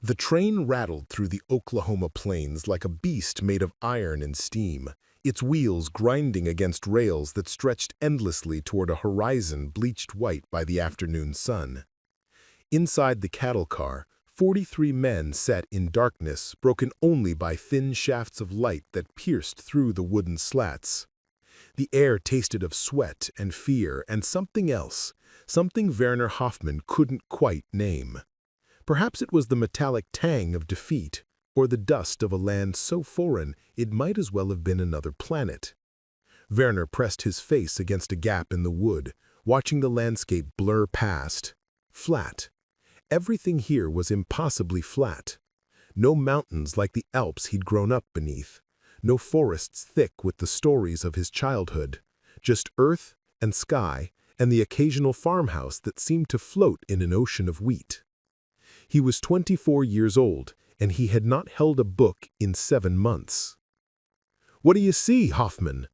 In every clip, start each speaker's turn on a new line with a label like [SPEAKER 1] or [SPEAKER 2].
[SPEAKER 1] The train rattled through the Oklahoma plains like a beast made of iron and steam, its wheels grinding against rails that stretched endlessly toward a horizon bleached white by the afternoon sun. Inside the cattle car, 43 men sat in darkness broken only by thin shafts of light that pierced through the wooden slats. The air tasted of sweat and fear and something else, something Werner Hoffmann couldn't quite name. Perhaps it was the metallic tang of defeat, or the dust of a land so foreign it might as well have been another planet. Werner pressed his face against a gap in the wood, watching the landscape blur past. Flat. Everything here was impossibly flat. No mountains like the Alps he'd grown up beneath. No forests thick with the stories of his childhood. Just earth and sky and the occasional farmhouse that seemed to float in an ocean of wheat. He was 24 years old, and he had not held a book in 7 months. "What do you see, Hoffmann?"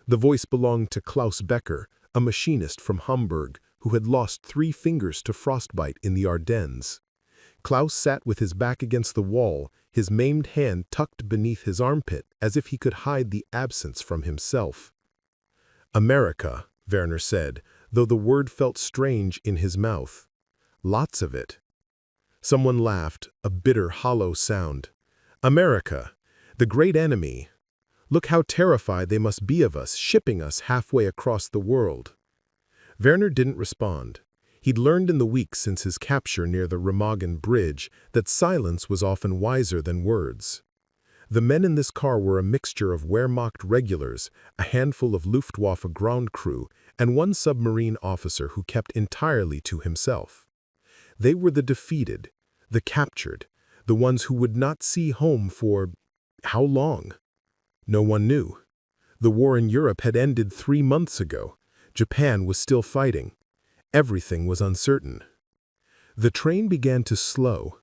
[SPEAKER 1] The voice belonged to Klaus Becker, a machinist from Hamburg who had lost 3 fingers to frostbite in the Ardennes. Klaus sat with his back against the wall, his maimed hand tucked beneath his armpit as if he could hide the absence from himself. "America," Werner said, though the word felt strange in his mouth. "Lots of it." Someone laughed, a bitter, hollow sound. "America, the great enemy. Look how terrified they must be of us, shipping us halfway across the world." Werner didn't respond. He'd learned in the weeks since his capture near the Remagen Bridge that silence was often wiser than words. The men in this car were a mixture of Wehrmacht regulars, a handful of Luftwaffe ground crew, and one submarine officer who kept entirely to himself. They were the defeated, the captured, the ones who would not see home for how long? No one knew. The war in Europe had ended 3 months ago. Japan was still fighting. Everything was uncertain. The train began to slow.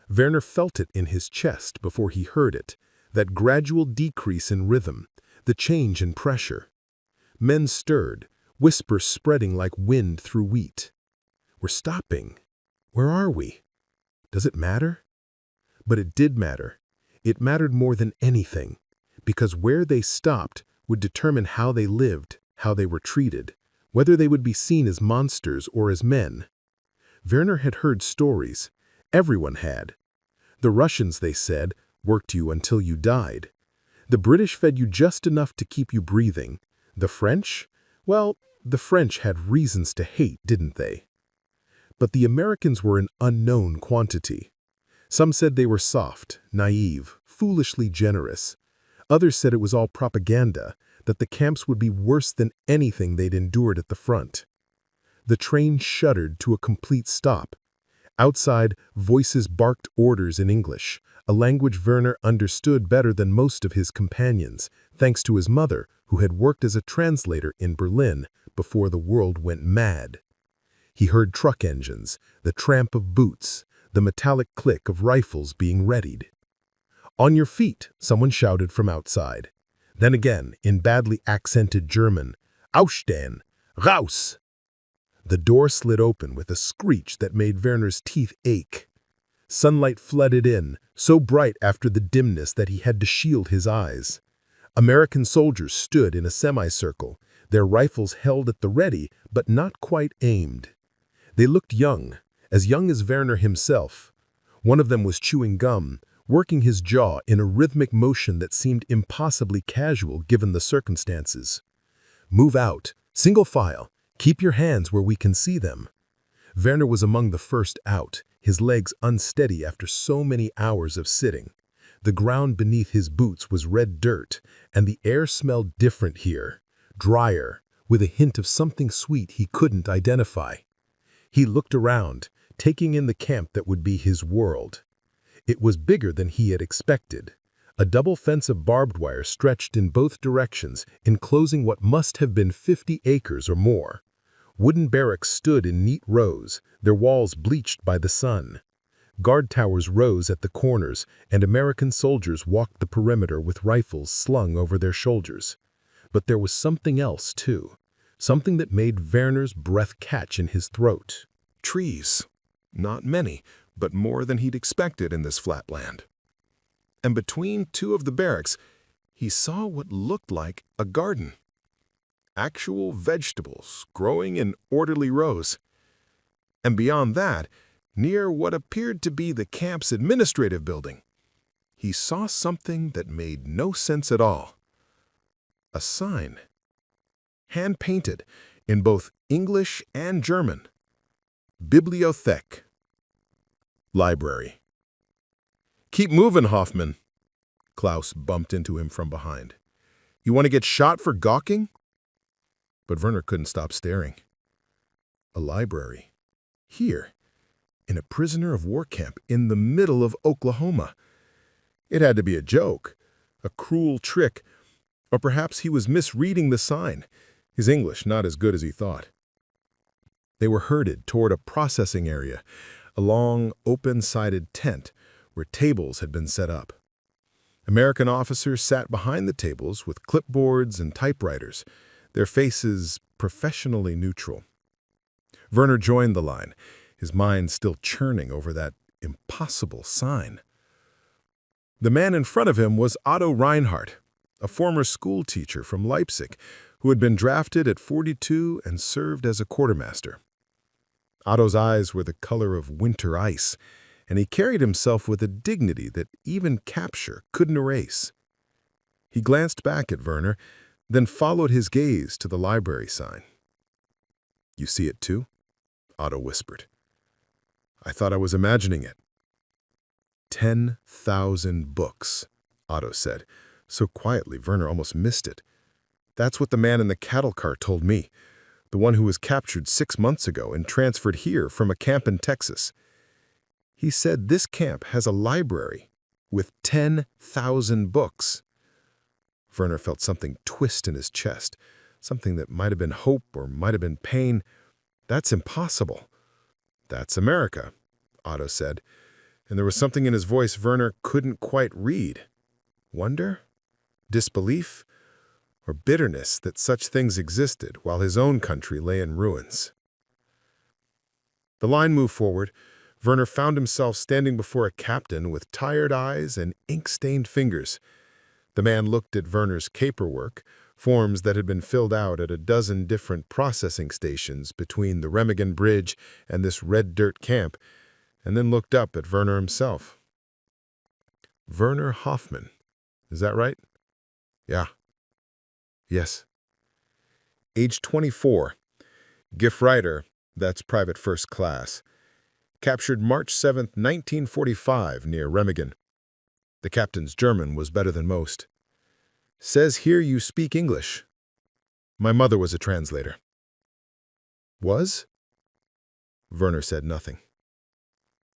[SPEAKER 1] Werner felt it in his chest before he heard it, that gradual decrease in rhythm, the change in pressure. Men stirred, whispers spreading like wind through wheat. "We're stopping. Where are we? Does it matter?" But it did matter. It mattered more than anything, because where they stopped would determine how they lived, how they were treated, whether they would be seen as monsters or as men. Werner had heard stories. Everyone had. The Russians, they said, worked you until you died. The British fed you just enough to keep you breathing. The French? Well, the French had reasons to hate, didn't they? But the Americans were an unknown quantity. Some said they were soft, naive, foolishly generous. Others said it was all propaganda, that the camps would be worse than anything they'd endured at the front. The train shuddered to a complete stop. Outside, voices barked orders in English, a language Werner understood better than most of his companions, thanks to his mother, who had worked as a translator in Berlin before the world went mad. He heard truck engines, the tramp of boots, the metallic click of rifles being readied. "On your feet," someone shouted from outside. Then again, in badly accented German, "Aufstehen! Raus!" The door slid open with a screech that made Werner's teeth ache. Sunlight flooded in, so bright after the dimness that he had to shield his eyes. American soldiers stood in a semicircle, their rifles held at the ready but not quite aimed. They looked young as Werner himself. One of them was chewing gum, working his jaw in a rhythmic motion that seemed impossibly casual given the circumstances. "Move out, single file, keep your hands where we can see them." Werner was among the first out, his legs unsteady after so many hours of sitting. The ground beneath his boots was red dirt, and the air smelled different here, drier, with a hint of something sweet he couldn't identify. He looked around, taking in the camp that would be his world. It was bigger than he had expected. A double fence of barbed wire stretched in both directions, enclosing what must have been 50 acres or more. Wooden barracks stood in neat rows, their walls bleached by the sun. Guard towers rose at the corners, and American soldiers walked the perimeter with rifles slung over their shoulders. But there was something else, too. Something that made Werner's breath catch in his throat. Trees. Not many, but more than he'd expected in this flat land. And between two of the barracks, he saw what looked like a garden. Actual vegetables growing in orderly rows. And beyond that, near what appeared to be the camp's administrative building, he saw something that made no sense at all. A sign. Hand-painted in both English and German. Bibliothek. Library. "Keep moving, Hoffmann." Klaus bumped into him from behind. "You want to get shot for gawking?" But Werner couldn't stop staring. A library. Here, in a prisoner of war camp in the middle of Oklahoma. It had to be a joke, a cruel trick, or perhaps he was misreading the sign, his English not as good as he thought. They were herded toward a processing area, a long, open-sided tent where tables had been set up. American officers sat behind the tables with clipboards and typewriters, their faces professionally neutral. Werner joined the line, his mind still churning over that impossible sign. The man in front of him was Otto Reinhardt, a former school teacher from Leipzig who had been drafted at 42 and served as a quartermaster. Otto's eyes were the color of winter ice, and he carried himself with a dignity that even capture couldn't erase. He glanced back at Werner, then followed his gaze to the library sign. "You see it too?" Otto whispered. "I thought I was imagining it." 10,000 books, Otto said, so quietly Werner almost missed it. "That's what the man in the cattle cart told me, the one who was captured 6 months ago and transferred here from a camp in Texas. He said this camp has a library with 10,000 books. Werner felt something twist in his chest, something that might have been hope or might have been pain. "That's impossible." "That's America," Otto said, and there was something in his voice Werner couldn't quite read. Wonder? Disbelief? Or bitterness that such things existed while his own country lay in ruins? The line moved forward. Werner found himself standing before a captain with tired eyes and ink-stained fingers. The man looked at Werner's paperwork, forms that had been filled out at a dozen different processing stations between the Remagen Bridge and this red dirt camp, and then looked up at Werner himself. "Werner Hoffmann, is that right?" "Yeah." "Yes." "Age 24. Gefreiter, that's private first class. Captured March 7, 1945, near Remagen. The captain's German was better than most. Says here you speak English." "My mother was a translator." "Was?" Werner said nothing.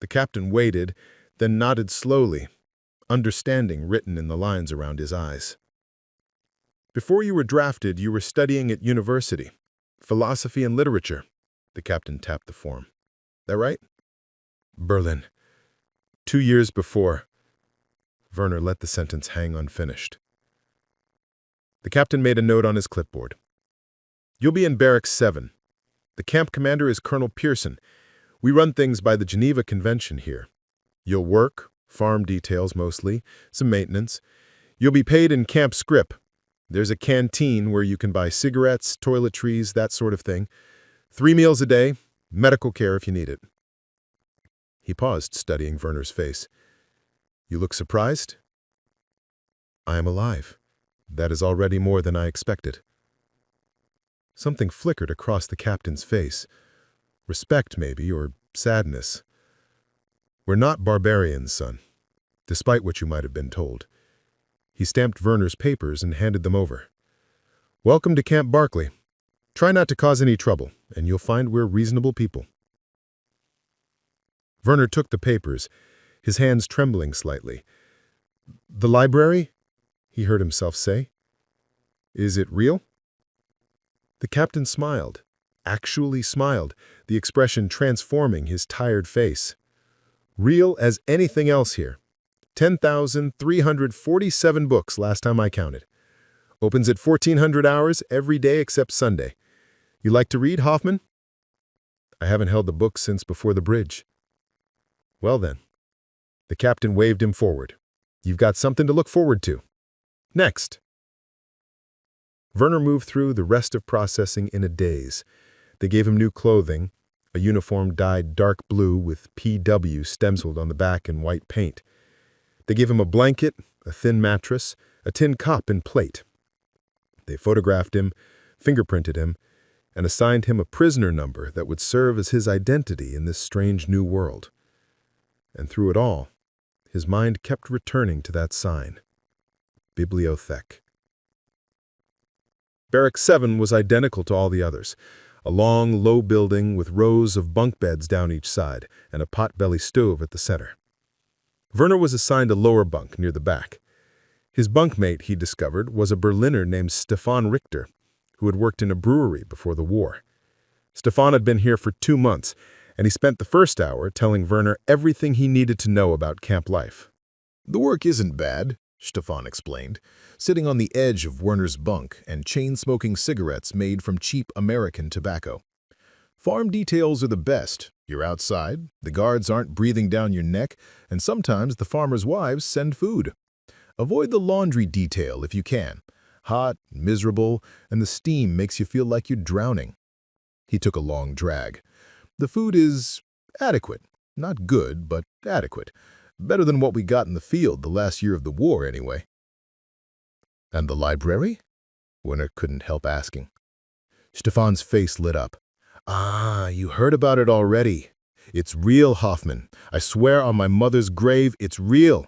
[SPEAKER 1] The captain waited, then nodded slowly, understanding written in the lines around his eyes. "Before you were drafted, you were studying at university, philosophy and literature." The captain tapped the form. "That right?" "Berlin. 2 years before." Werner let the sentence hang unfinished. The captain made a note on his clipboard. "You'll be in Barracks 7. The camp commander is Colonel Pearson. We run things by the Geneva Convention here. You'll work, farm details mostly, some maintenance. You'll be paid in camp scrip. There's a canteen where you can buy cigarettes, toiletries, that sort of thing. 3 meals a day, medical care if you need it." He paused, studying Werner's face. "You look surprised?" "I am alive. That is already more than I expected." Something flickered across the captain's face. Respect, maybe, or sadness. "We're not barbarians, son, despite what you might have been told." He stamped Werner's papers and handed them over. "Welcome to Camp Barkley. Try not to cause any trouble, and you'll find we're reasonable people." Werner took the papers, his hands trembling slightly. "The library?" he heard himself say. "Is it real?" The captain smiled, actually smiled, the expression transforming his tired face. "Real as anything else here. 10,347 books last time I counted. Opens at 1400 hours every day except Sunday. You like to read, Hoffmann?" "I haven't held a book since before the bridge." Well then. The captain waved him forward. You've got something to look forward to. Next. Werner moved through the rest of processing in a daze. They gave him new clothing, a uniform dyed dark blue with PW stenciled on the back in white paint. They gave him a blanket, a thin mattress, a tin cup and plate. They photographed him, fingerprinted him, and assigned him a prisoner number that would serve as his identity in this strange new world. And through it all, his mind kept returning to that sign. Bibliothek. Barrack 7 was identical to all the others. A long, low building with rows of bunk beds down each side and a pot-belly stove at the center. Werner was assigned a lower bunk near the back. His bunkmate, he discovered, was a Berliner named Stefan Richter, who had worked in a brewery before the war. Stefan had been here for 2 months, and he spent the first hour telling Werner everything he needed to know about camp life.
[SPEAKER 2] The work isn't bad, Stefan explained, sitting on the edge of Werner's bunk and chain-smoking cigarettes made from cheap American tobacco. Farm details are the best. You're outside, the guards aren't breathing down your neck, and sometimes the farmers' wives send food. Avoid the laundry detail if you can. Hot, miserable, and the steam makes you feel like you're drowning. He took a long drag. The food is adequate. Not good, but adequate. Better than what we got in the field the last year of the war, anyway. And the library? Werner couldn't help asking. Stefan's face lit up. Ah, you heard about it already. It's real, Hoffmann. I swear on my mother's grave, it's real.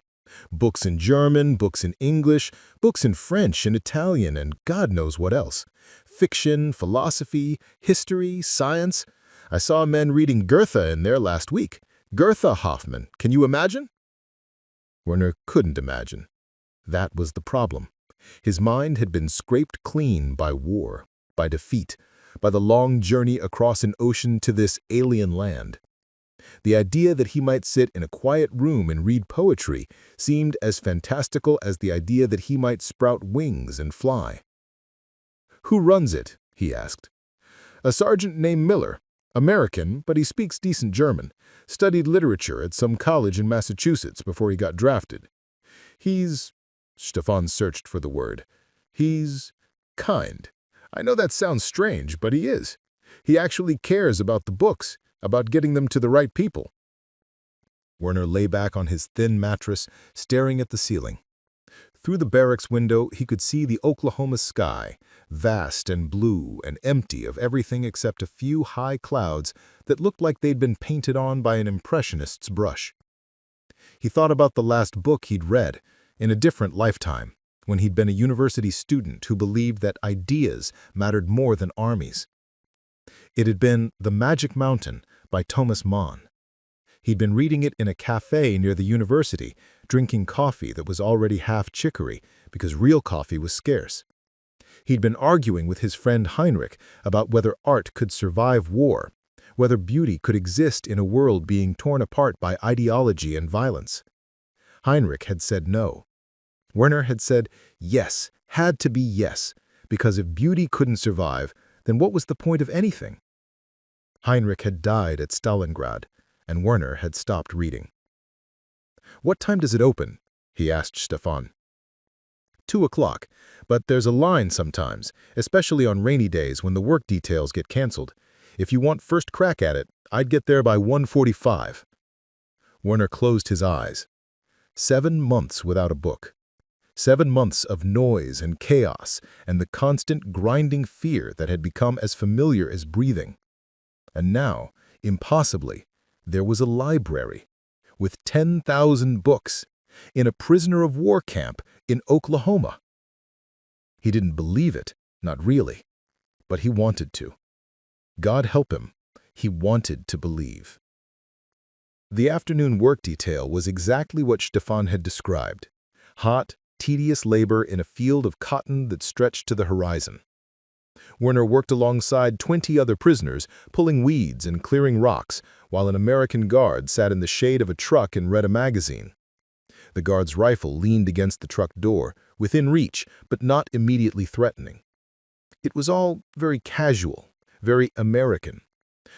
[SPEAKER 2] Books in German, books in English, books in French and Italian, and God knows what else. Fiction, philosophy, history, science. I saw men reading Goethe in there last week. Goethe, Hoffmann. Can you imagine? Werner couldn't imagine. That was the problem. His mind had been scraped clean by war, by defeat, by the long journey across an ocean to this alien land. The idea that he might sit in a quiet room and read poetry seemed as fantastical as the idea that he might sprout wings and fly. Who runs it? He asked. A sergeant named Miller, American, but he speaks decent German, studied literature at some college in Massachusetts before he got drafted. Stefan searched for the word. He's kind. I know that sounds strange, but he is. He actually cares about the books, about getting them to the right people. Werner lay back on his thin mattress, staring at the ceiling. Through the barracks window, he could see the Oklahoma sky, vast and blue and empty of everything except a few high clouds that looked like they'd been painted on by an impressionist's brush. He thought about the last book he'd read, in a different lifetime, when he'd been a university student who believed that ideas mattered more than armies. It had been The Magic Mountain by Thomas Mann. He'd been reading it in a cafe near the university, drinking coffee that was already half chicory because real coffee was scarce. He'd been arguing with his friend Heinrich about whether art could survive war, whether beauty could exist in a world being torn apart by ideology and violence. Heinrich had said no. Werner had said yes, had to be yes, because if beauty couldn't survive, then what was the point of anything? Heinrich had died at Stalingrad, and Werner had stopped reading. What time does it open? He asked Stefan. 2 o'clock, but there's a line sometimes, especially on rainy days when the work details get canceled. If you want first crack at it, I'd get there by 1:45. Werner closed his eyes. 7 months without a book. 7 months of noise and chaos and the constant grinding fear that had become as familiar as breathing. And now, impossibly, there was a library with 10,000 books in a prisoner of war camp in Oklahoma. He didn't believe it, not really, but he wanted to. God help him, he wanted to believe. The afternoon work detail was exactly what Stefan had described. Hot, tedious labor in a field of cotton that stretched to the horizon. Werner worked alongside 20 other prisoners, pulling weeds and clearing rocks, while an American guard sat in the shade of a truck and read a magazine. The guard's rifle leaned against the truck door, within reach, but not immediately threatening. It was all very casual, very American.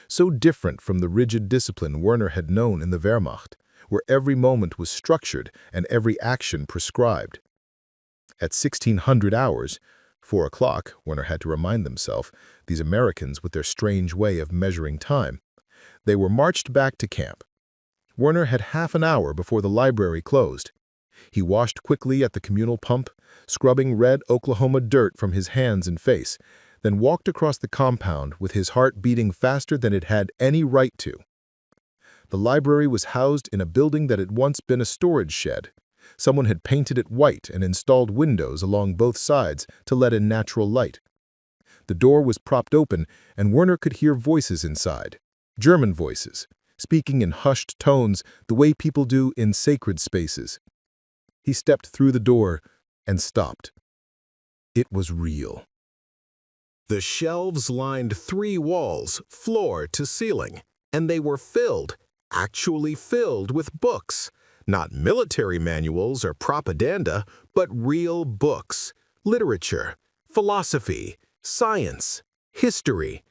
[SPEAKER 2] So different from the rigid discipline Werner had known in the Wehrmacht, where every moment was structured and every action prescribed. At 1600 hours, 4 o'clock, Werner had to remind himself, these Americans with their strange way of measuring time, they were marched back to camp. Werner had half an hour before the library closed. He washed quickly at the communal pump, scrubbing red Oklahoma dirt from his hands and face, then walked across the compound with his heart beating faster than it had any right to. The library was housed in a building that had once been a storage shed. Someone had painted it white and installed windows along both sides to let in natural light. The door was propped open, and Werner could hear voices inside, German voices, speaking in hushed tones the way people do in sacred spaces. He stepped through the door and stopped. It was real.
[SPEAKER 1] The shelves lined 3 walls, floor to ceiling, and they were filled, actually filled with books. Not military manuals or propaganda, but real books, literature, philosophy, science, history.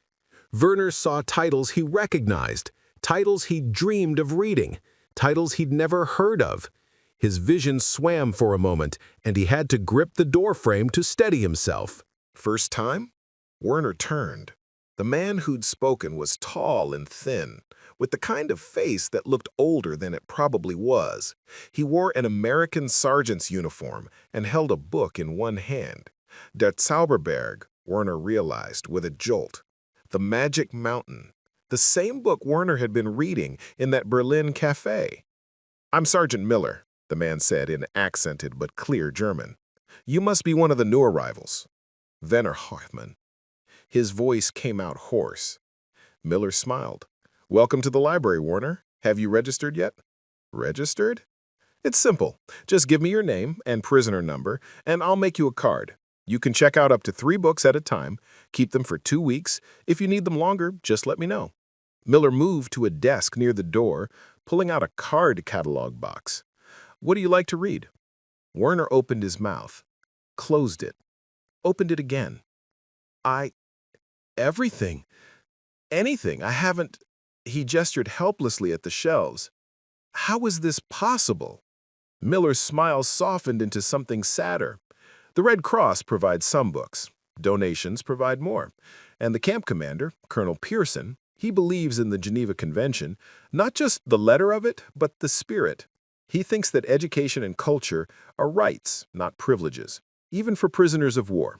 [SPEAKER 1] Werner saw titles he recognized, titles he dreamed of reading, titles he'd never heard of. His vision swam for a moment, and he had to grip the doorframe to steady himself.
[SPEAKER 2] First time, Werner turned. The man who'd spoken was tall and thin, with the kind of face that looked older than it probably was. He wore an American sergeant's uniform and held a book in one hand. Der Zauberberg, Werner realized with a jolt. The Magic Mountain. The same book Werner had been reading in that Berlin cafe. "I'm Sergeant Miller," the man said in accented but clear German. "You must be one of the new arrivals." Werner Hoffmann. His voice came out hoarse. Miller smiled. "Welcome to the library, Werner. Have you registered yet?" "Registered?" "It's simple. Just give me your name and prisoner number, and I'll make you a card. You can check out up to 3 books at a time, keep them for 2 weeks. If you need them longer, just let me know." Miller moved to a desk near the door, pulling out a card catalog box. "What do you like to read?" Werner opened his mouth, closed it, opened it again. Everything. Anything. I haven't—" He gestured helplessly at the shelves. "How is this possible?" Miller's smile softened into something sadder. "The Red Cross provides some books. Donations provide more. And the camp commander, Colonel Pearson, he believes in the Geneva Convention, not just the letter of it, but the spirit. He thinks that education and culture are rights, not privileges, even for prisoners of war."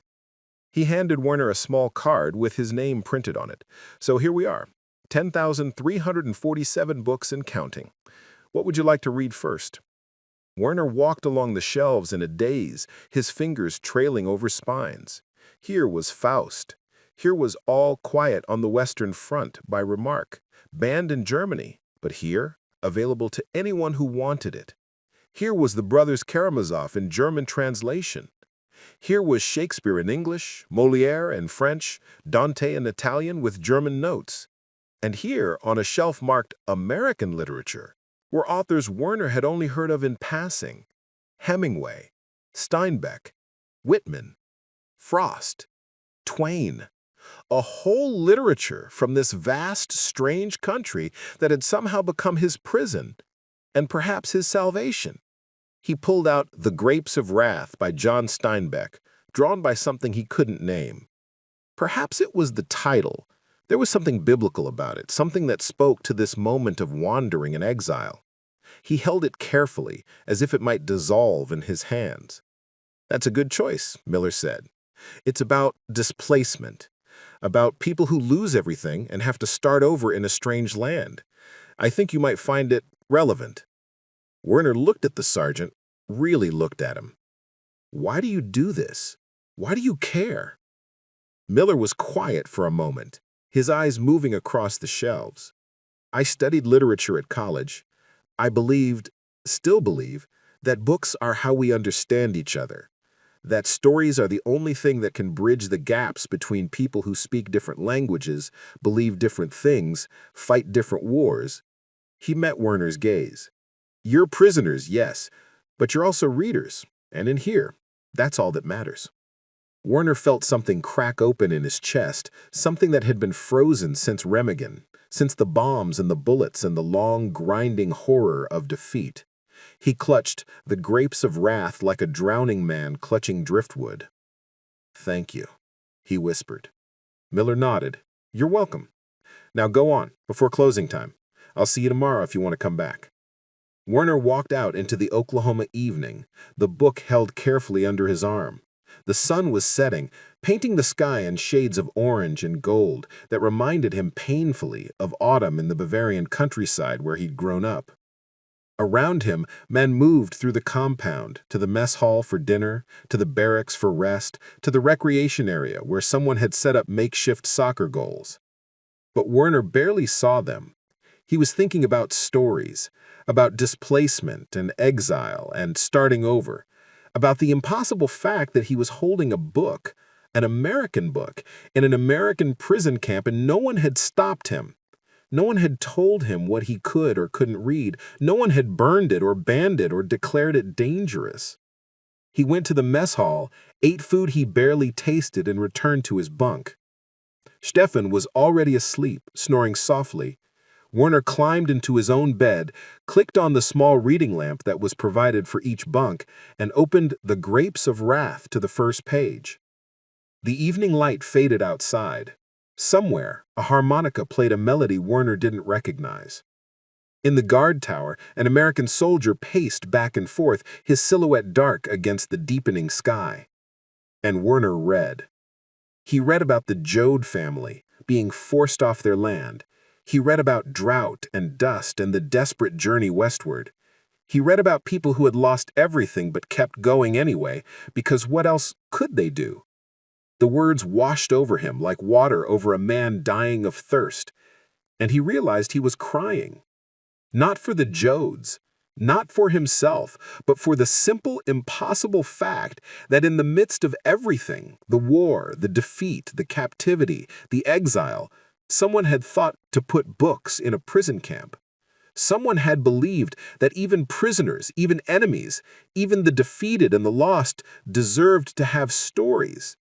[SPEAKER 2] He handed Werner a small card with his name printed on it. "So here we are, 10,347 books and counting. What would you like to read first?" Werner walked along the shelves in a daze, his fingers trailing over spines. Here was Faust. Here was All Quiet on the Western Front by Remarque, banned in Germany, but here, available to anyone who wanted it. Here was the Brothers Karamazov in German translation. Here was Shakespeare in English, Molière in French, Dante in Italian with German notes. And here, on a shelf marked American literature, were authors Werner had only heard of in passing: Hemingway, Steinbeck, Whitman, Frost, Twain. A whole literature from this vast, strange country that had somehow become his prison, and perhaps his salvation. He pulled out The Grapes of Wrath by John Steinbeck, drawn by something he couldn't name. Perhaps it was the title. There was something biblical about it, something that spoke to this moment of wandering and exile. He held it carefully, as if it might dissolve in his hands. "That's a good choice," Miller said. "It's about displacement, about people who lose everything and have to start over in a strange land. I think you might find it relevant." Werner looked at the sergeant, really looked at him. "Why do you do this? Why do you care?" Miller was quiet for a moment, his eyes moving across the shelves. "I studied literature at college. I believed, still believe, that books are how we understand each other, that stories are the only thing that can bridge the gaps between people who speak different languages, believe different things, fight different wars." He met Werner's gaze. "You're prisoners, yes, but you're also readers, and in here, that's all that matters." Werner felt something crack open in his chest, something that had been frozen since Remagen, since the bombs and the bullets and the long, grinding horror of defeat. He clutched the grapes of wrath like a drowning man clutching driftwood. "Thank you," he whispered. Miller nodded. "You're welcome. Now go on, before closing time. I'll see you tomorrow if you want to come back." Werner walked out into the Oklahoma evening, the book held carefully under his arm. The sun was setting, painting the sky in shades of orange and gold that reminded him painfully of autumn in the Bavarian countryside where he'd grown up. Around him, men moved through the compound, to the mess hall for dinner, to the barracks for rest, to the recreation area where someone had set up makeshift soccer goals. But Werner barely saw them. He was thinking about stories, about displacement and exile and starting over, about the impossible fact that he was holding a book, an American book, in an American prison camp, and no one had stopped him. No one had told him what he could or couldn't read. No one had burned it or banned it or declared it dangerous. He went to the mess hall, ate food he barely tasted, and returned to his bunk. Stefan was already asleep, snoring softly. Werner climbed into his own bed, clicked on the small reading lamp that was provided for each bunk, and opened The Grapes of Wrath to the first page. The evening light faded outside. Somewhere, a harmonica played a melody Werner didn't recognize. In the guard tower, an American soldier paced back and forth, his silhouette dark against the deepening sky. And Werner read. He read about the Jode family being forced off their land. He read about drought and dust and the desperate journey westward. He read about people who had lost everything but kept going anyway, because what else could they do? The words washed over him like water over a man dying of thirst, and he realized he was crying. Not for the Jodes, not for himself, but for the simple, impossible fact that in the midst of everything, the war, the defeat, the captivity, the exile, someone had thought to put books in a prison camp. Someone had believed that even prisoners, even enemies, even the defeated and the lost deserved to have stories.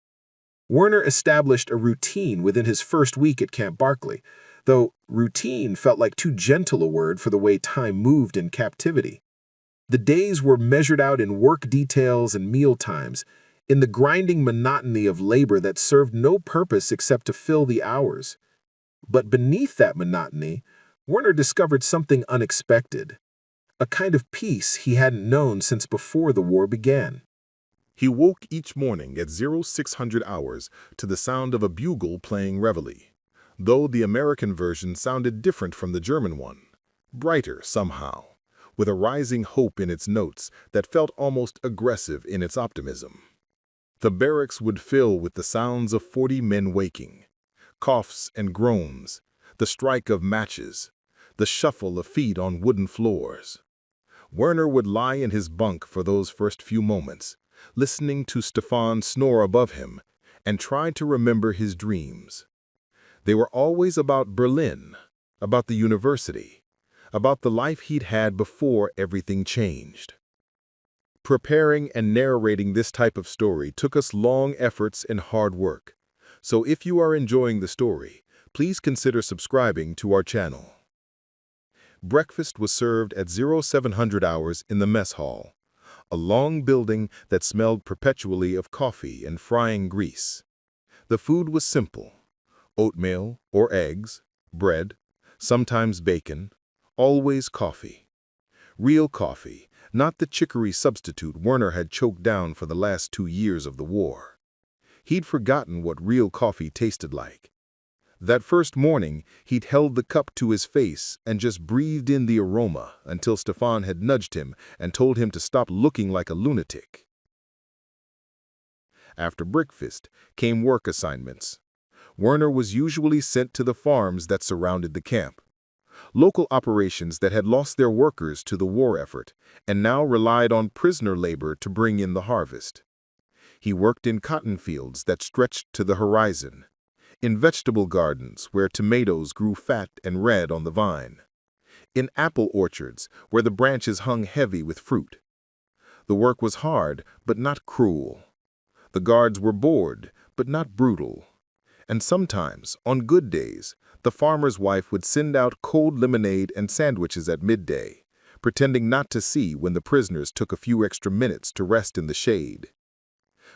[SPEAKER 2] Werner established a routine within his first week at Camp Barkley, though routine felt like too gentle a word for the way time moved in captivity. The days were measured out in work details and meal times, in the grinding monotony of labor that served no purpose except to fill the hours. But beneath that monotony, Werner discovered something unexpected, a kind of peace he hadn't known since before the war began.
[SPEAKER 1] He woke each morning at 0600 hours to the sound of a bugle playing reveille, though the American version sounded different from the German one, brighter somehow, with a rising hope in its notes that felt almost aggressive in its optimism. The barracks would fill with the sounds of 40 men waking, coughs and groans, the strike of matches, the shuffle of feet on wooden floors. Werner would lie in his bunk for those first few moments, listening to Stefan snore above him, and try to remember his dreams. They were always about Berlin, about the university, about the life he'd had before everything changed. Preparing and narrating this type of story took us long efforts and hard work, so if you are enjoying the story, please consider subscribing to our channel. Breakfast was served at 0700 hours in the mess hall, a long building that smelled perpetually of coffee and frying grease. The food was simple: oatmeal or eggs, bread, sometimes bacon, always coffee. Real coffee, not the chicory substitute Werner had choked down for the last 2 years of the war. He'd forgotten what real coffee tasted like. That first morning, he'd held the cup to his face and just breathed in the aroma until Stefan had nudged him and told him to stop looking like a lunatic. After breakfast came work assignments. Werner was usually sent to the farms that surrounded the camp, local operations that had lost their workers to the war effort and now relied on prisoner labor to bring in the harvest. He worked in cotton fields that stretched to the horizon, in vegetable gardens where tomatoes grew fat and red on the vine, in apple orchards where the branches hung heavy with fruit. The work was hard, but not cruel. The guards were bored, but not brutal.
[SPEAKER 2] And sometimes, on good days, the farmer's wife would send out cold lemonade and sandwiches at midday, pretending not to see when the prisoners took a few extra minutes to rest in the shade.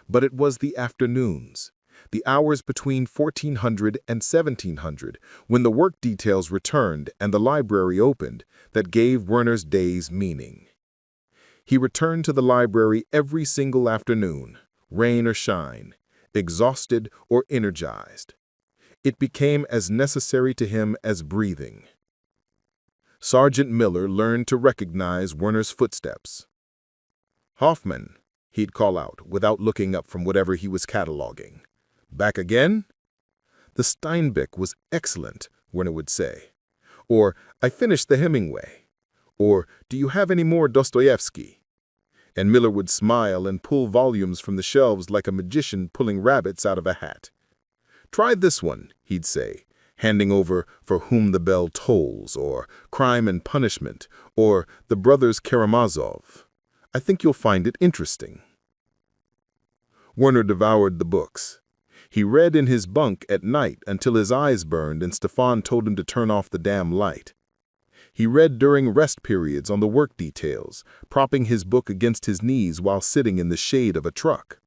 [SPEAKER 2] But it was the afternoons, the hours between 1400 and 1700, when the work details returned and the library opened, that gave Werner's days meaning. He returned to the library every single afternoon, rain or shine, exhausted or energized. It became as necessary to him as breathing. Sergeant Miller learned to recognize Werner's footsteps. "Hoffmann," he'd call out without looking up from whatever he was cataloging. "Back again?" "The Steinbeck was excellent," Werner would say. Or, "I finished the Hemingway." Or, "Do you have any more Dostoevsky?" And Miller would smile and pull volumes from the shelves like a magician pulling rabbits out of a hat. "Try this one," he'd say, handing over For Whom the Bell Tolls, or Crime and Punishment, or The Brothers Karamazov. "I think you'll find it interesting." Werner devoured the books. He read in his bunk at night until his eyes burned and Stefan told him to turn off the damn light. He read during rest periods on the work details, propping his book against his knees while sitting in the shade of a truck.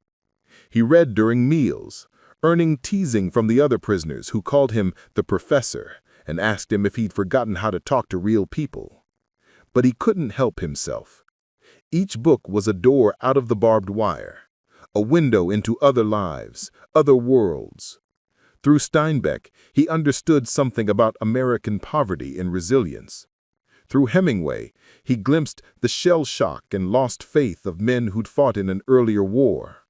[SPEAKER 2] He read during meals, earning teasing from the other prisoners who called him the professor and asked him if he'd forgotten how to talk to real people. But he couldn't help himself. Each book was a door out of the barbed wire, a window into other lives, other worlds. Through Steinbeck, he understood something about American poverty and resilience. Through Hemingway, he glimpsed the shell shock and lost faith of men who'd fought in an earlier war.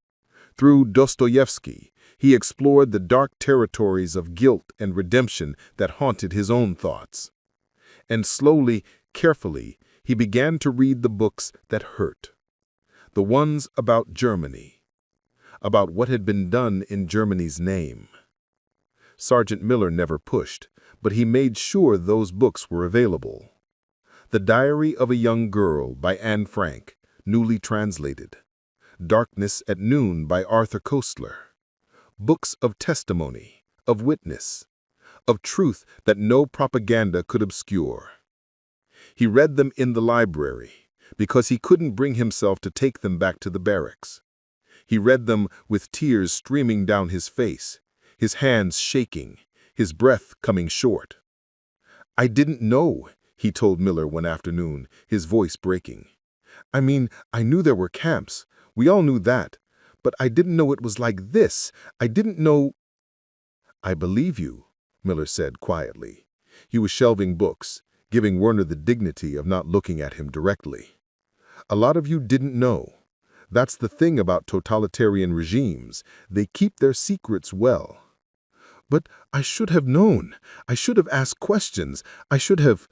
[SPEAKER 2] Through Dostoevsky, he explored the dark territories of guilt and redemption that haunted his own thoughts. And slowly, carefully, he began to read the books that hurt. The ones about Germany, about what had been done in Germany's name. Sergeant Miller never pushed, but he made sure those books were available. The Diary of a Young Girl by Anne Frank, newly translated. Darkness at Noon by Arthur Koestler. Books of testimony, of witness, of truth that no propaganda could obscure. He read them in the library because he couldn't bring himself to take them back to the barracks. He read them with tears streaming down his face, his hands shaking, his breath coming short. "I didn't know," he told Miller one afternoon, his voice breaking. "I mean, I knew there were camps. We all knew that. But I didn't know it was like this. I didn't know—" "I believe you," Miller said quietly. He was shelving books, giving Werner the dignity of not looking at him directly. "A lot of you didn't know. That's the thing about totalitarian regimes. They keep their secrets well." "But I should have known. I should have asked questions. I should have—"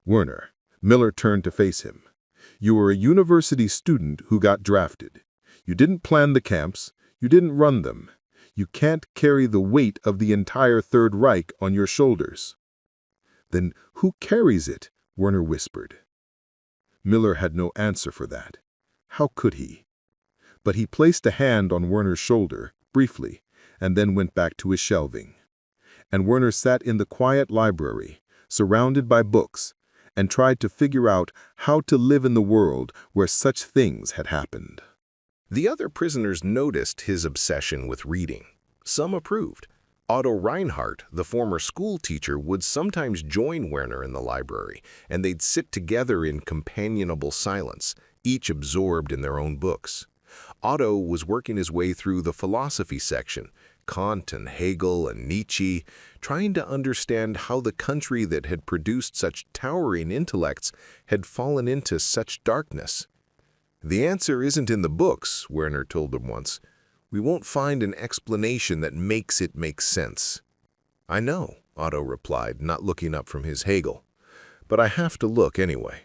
[SPEAKER 2] "Werner," Miller turned to face him. "You were a university student who got drafted. You didn't plan the camps. You didn't run them. You can't carry the weight of the entire Third Reich on your shoulders." "Then who carries it?" Werner whispered. Miller had no answer for that. How could he? But he placed a hand on Werner's shoulder, briefly, and then went back to his shelving. And Werner sat in the quiet library, surrounded by books, and tried to figure out how to live in the world where such things had happened.
[SPEAKER 1] The other prisoners noticed his obsession with reading. Some approved. Otto Reinhardt, the former school teacher, would sometimes join Werner in the library, and they'd sit together in companionable silence, each absorbed in their own books. Otto was working his way through the philosophy section, Kant and Hegel and Nietzsche, trying to understand how the country that had produced such towering intellects had fallen into such darkness. "The answer isn't in the books," Werner told him once. "We won't find an explanation that makes it make sense." "I know," Otto replied, not looking up from his Hegel. "But I have to look anyway."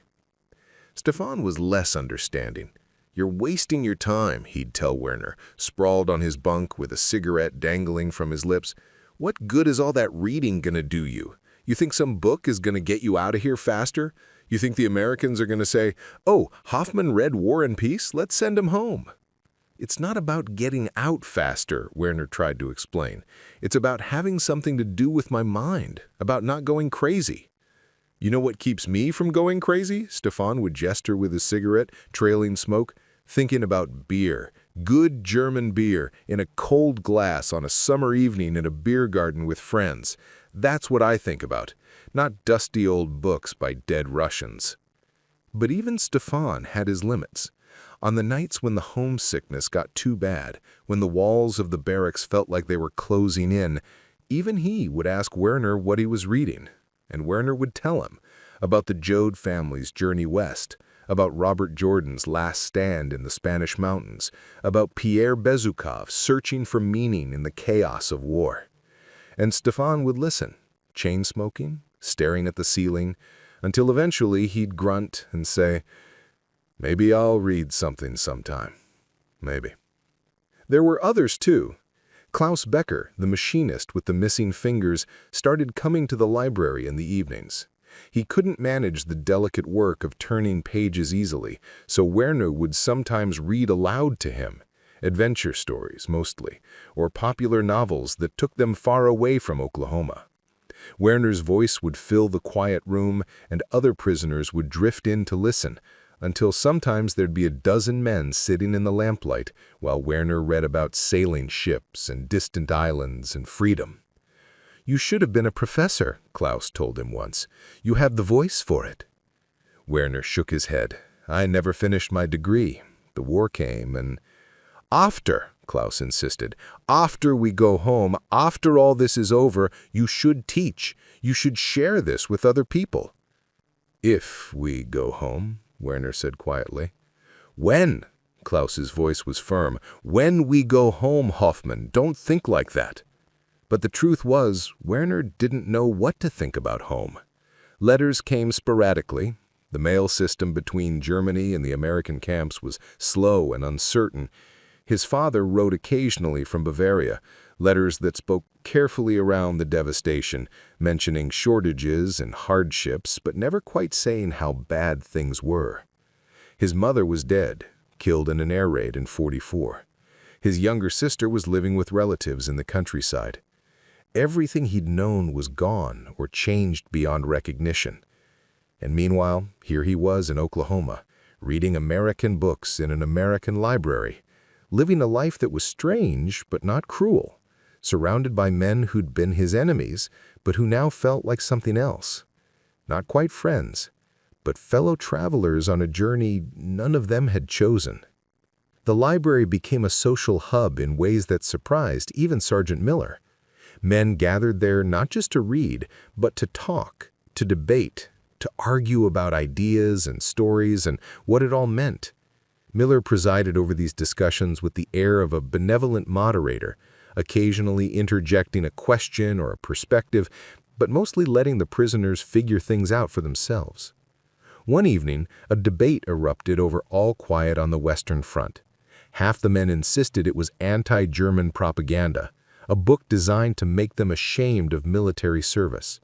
[SPEAKER 1] Stefan was less understanding. "You're wasting your time," he'd tell Werner, sprawled on his bunk with a cigarette dangling from his lips. "What good is all that reading gonna do you? You think some book is gonna get you out of here faster? You think the Americans are gonna say, 'Oh, Hoffmann read War and Peace, let's send him home'?" It's not about getting out faster, Werner tried to explain. It's about having something to do with my mind, about not going crazy. You know what keeps me from going crazy? Stefan would gesture with his cigarette, trailing smoke, thinking about beer, good German beer, in a cold glass on a summer evening in a beer garden with friends. That's what I think about, not dusty old books by dead Russians. But even Stefan had his limits. On the nights when the homesickness got too bad, when the walls of the barracks felt like they were closing in, even he would ask Werner what he was reading. And Werner would tell him about the Jode family's journey west, about Robert Jordan's last stand in the Spanish mountains, about Pierre Bezukhov searching for meaning in the chaos of war. And Stefan would listen, chain-smoking, staring at the ceiling, until eventually he'd grunt and say, "Maybe I'll read something sometime. Maybe." There were others, too. Klaus Becker, the machinist with the missing fingers, started coming to the library in the evenings. He couldn't manage the delicate work of turning pages easily, so Werner would sometimes read aloud to him, adventure stories mostly, or popular novels that took them far away from Oklahoma. Werner's voice would fill the quiet room, and other prisoners would drift in to listen, until sometimes there'd be a dozen men sitting in the lamplight while Werner read about sailing ships and distant islands and freedom. "You should have been a professor," Klaus told him once. "You have the voice for it." Werner shook his head. "I never finished my degree. The war came and—" "After," Klaus insisted, "after we go home, after all this is over, you should teach. You should share this with other people." "If we go home," Werner said quietly. "When?" Klaus's voice was firm. "When we go home, Hoffmann, don't think like that." But the truth was, Werner didn't know what to think about home. Letters came sporadically. The mail system between Germany and the American camps was slow and uncertain. His father wrote occasionally from Bavaria, letters that spoke carefully around the devastation, mentioning shortages and hardships, but never quite saying how bad things were. His mother was dead, killed in an air raid in '44. His younger sister was living with relatives in the countryside. Everything he'd known was gone or changed beyond recognition. And meanwhile, here he was in Oklahoma, reading American books in an American library, living a life that was strange but not cruel, surrounded by men who'd been his enemies, but who now felt like something else. Not quite friends, but fellow travelers on a journey none of them had chosen. The library became a social hub in ways that surprised even Sergeant Miller. Men gathered there not just to read, but to talk, to debate, to argue about ideas and stories and what it all meant. Miller presided over these discussions with the air of a benevolent moderator, occasionally interjecting a question or a perspective, but mostly letting the prisoners figure things out for themselves. One evening, a debate erupted over All Quiet on the Western Front. Half the men insisted it was anti-German propaganda, a book designed to make them ashamed of military service.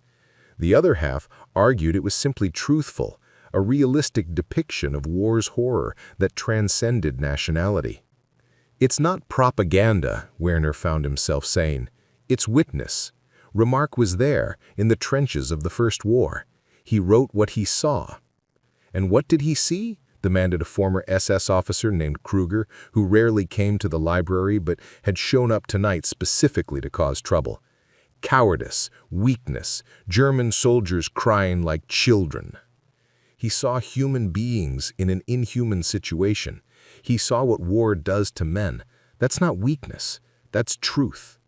[SPEAKER 1] The other half argued it was simply truthful, a realistic depiction of war's horror that transcended nationality. "It's not propaganda," Werner found himself saying. "It's witness." Remarque was there, in the trenches of the First War. He wrote what he saw. And what did he see? Demanded a former SS officer named Kruger, who rarely came to the library but had shown up tonight specifically to cause trouble. Cowardice, weakness, German soldiers crying like children. He saw human beings in an inhuman situation. He saw what war does to men. That's not weakness. That's truth.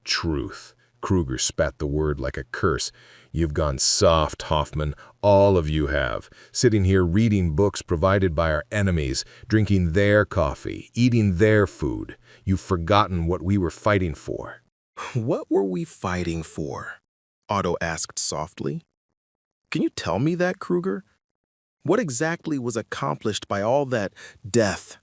[SPEAKER 1] Truth. Kruger spat the word like a curse. "You've gone soft, Hoffmann. All of you have. Sitting here reading books provided by our enemies, drinking their coffee, eating their food. You've forgotten what we were fighting for."
[SPEAKER 3] "What were we fighting for?" Otto asked softly. "Can you tell me that, Kruger? What exactly was accomplished by all that death,